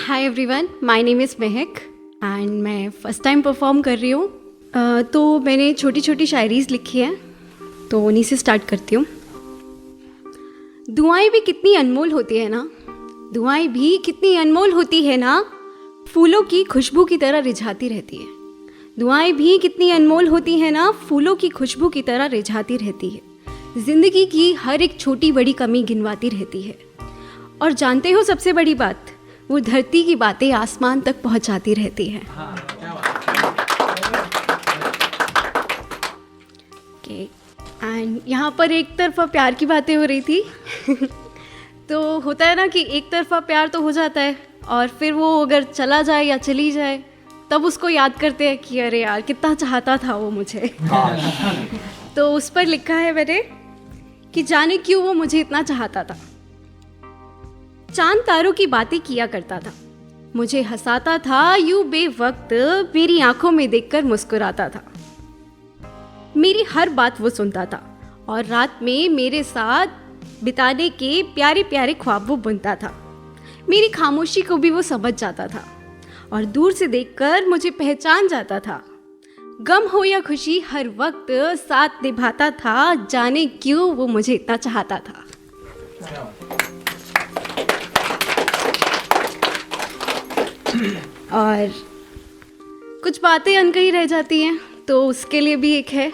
Hi everyone, my name is Mahak and मैं first time perform कर रही हूँ। तो मैंने छोटी छोटी शायरीज़ लिखी हैं, तो उन्हीं से स्टार्ट करती हूँ। दुआएं भी कितनी अनमोल होती है ना, दुआएं भी कितनी अनमोल होती है ना, फूलों की खुशबू की तरह रिझाती रहती है। दुआएं भी कितनी अनमोल होती है ना, फूलों की खुशबू की तरह रिझाती रहती है। ज़िंदगी की हर एक छोटी बड़ी कमी गिनवाती रहती है। और जानते हो सबसे बड़ी बात, वो धरती की बातें आसमान तक पहुंचाती रहती है। ओके, एंड यहाँ पर एक तरफा प्यार की बातें हो रही थी। तो होता है ना कि एक तरफा प्यार तो हो जाता है और फिर वो अगर चला जाए या चली जाए तब उसको याद करते हैं कि अरे यार कितना चाहता था वो मुझे। तो उस पर लिखा है मैंने कि जाने क्यों वो मुझे इतना चाहता था। चांद तारों की बातें किया करता था, मुझे हंसाता था यूं बेवक्त, मेरी आंखों में देखकर मुस्कुराता था। मेरी हर बात वो सुनता था और रात में मेरे साथ बिताने के प्यारे प्यारे ख्वाब वो बुनता था। मेरी खामोशी को भी वो समझ जाता था और दूर से देखकर मुझे पहचान जाता था। गम हो या खुशी हर वक्त साथ निभाता था, जाने क्यों वो मुझे इतना चाहता था। और कुछ बातें अनकही रह जाती हैं, तो उसके लिए भी एक है।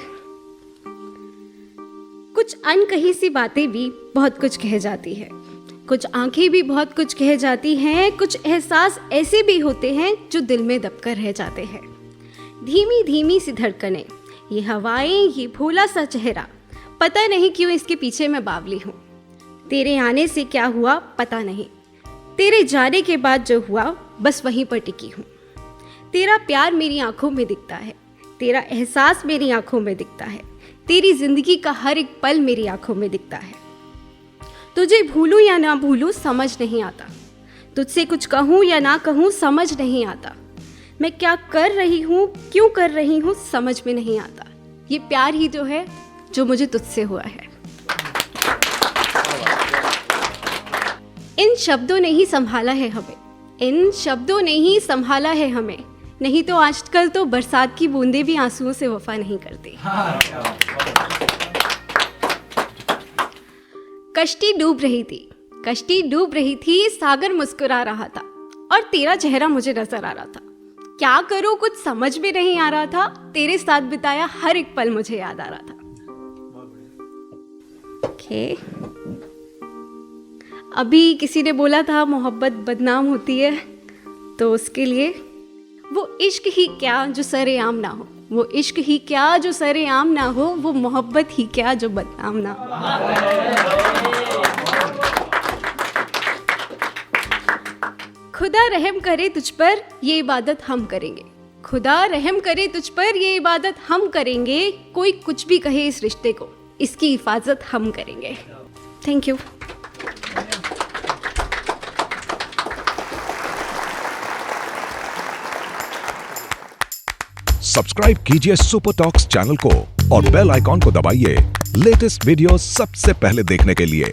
कुछ अनकही सी बातें भी बहुत कुछ कह जाती है, कुछ आंखें भी बहुत कुछ कह जाती हैं, कुछ एहसास ऐसे भी होते हैं जो दिल में दबकर रह जाते हैं। धीमी धीमी सी धड़कनें, ये हवाएं, ये भोला सा चेहरा, पता नहीं क्यों इसके पीछे मैं बावली हूँ। तेरे आने से क्या हुआ पता नहीं, तेरे जाने के बाद जो हुआ बस वहीं पर टिकी हूँ। तेरा प्यार मेरी आंखों में दिखता है, तेरा एहसास मेरी आंखों में दिखता है, तेरी जिंदगी का हर एक पल मेरी आंखों में दिखता है। तुझे भूलूं या ना भूलूं समझ नहीं आता, तुझसे कुछ कहूँ या ना कहूँ समझ नहीं आता। मैं क्या कर रही हूँ, क्यों कर रही हूँ समझ में नहीं आता। ये प्यार ही तो है जो मुझे तुझसे हुआ है। इन शब्दों ने ही संभाला है हमें, इन शब्दों ने ही संभाला है हमें, नहीं तो आजकल तो बरसात की बूंदें भी आंसुओं से वफा नहीं करती। कश्ती डूब रही थी, कश्ती डूब रही थी, सागर मुस्कुरा रहा था और तेरा चेहरा मुझे नजर आ रहा था। क्या करूं कुछ समझ में नहीं आ रहा था, तेरे साथ बिताया हर एक पल मुझे याद आ रहा था। ओके, अभी किसी ने बोला था मोहब्बत बदनाम होती है, तो उसके लिए वो इश्क ही क्या जो सरेआम ना हो, वो इश्क ही क्या जो सरेआम ना हो, वो मोहब्बत ही क्या जो बदनाम ना हो। खुदा रहम करे तुझ पर ये इबादत हम करेंगे, खुदा रहम करे तुझ पर ये इबादत हम करेंगे। कोई कुछ भी कहे इस रिश्ते को, इसकी हिफाजत हम करेंगे। Thank you. सब्सक्राइब कीजिए सुपर टॉक्स चैनल को और बेल आइकॉन को दबाइए लेटेस्ट वीडियो सबसे पहले देखने के लिए।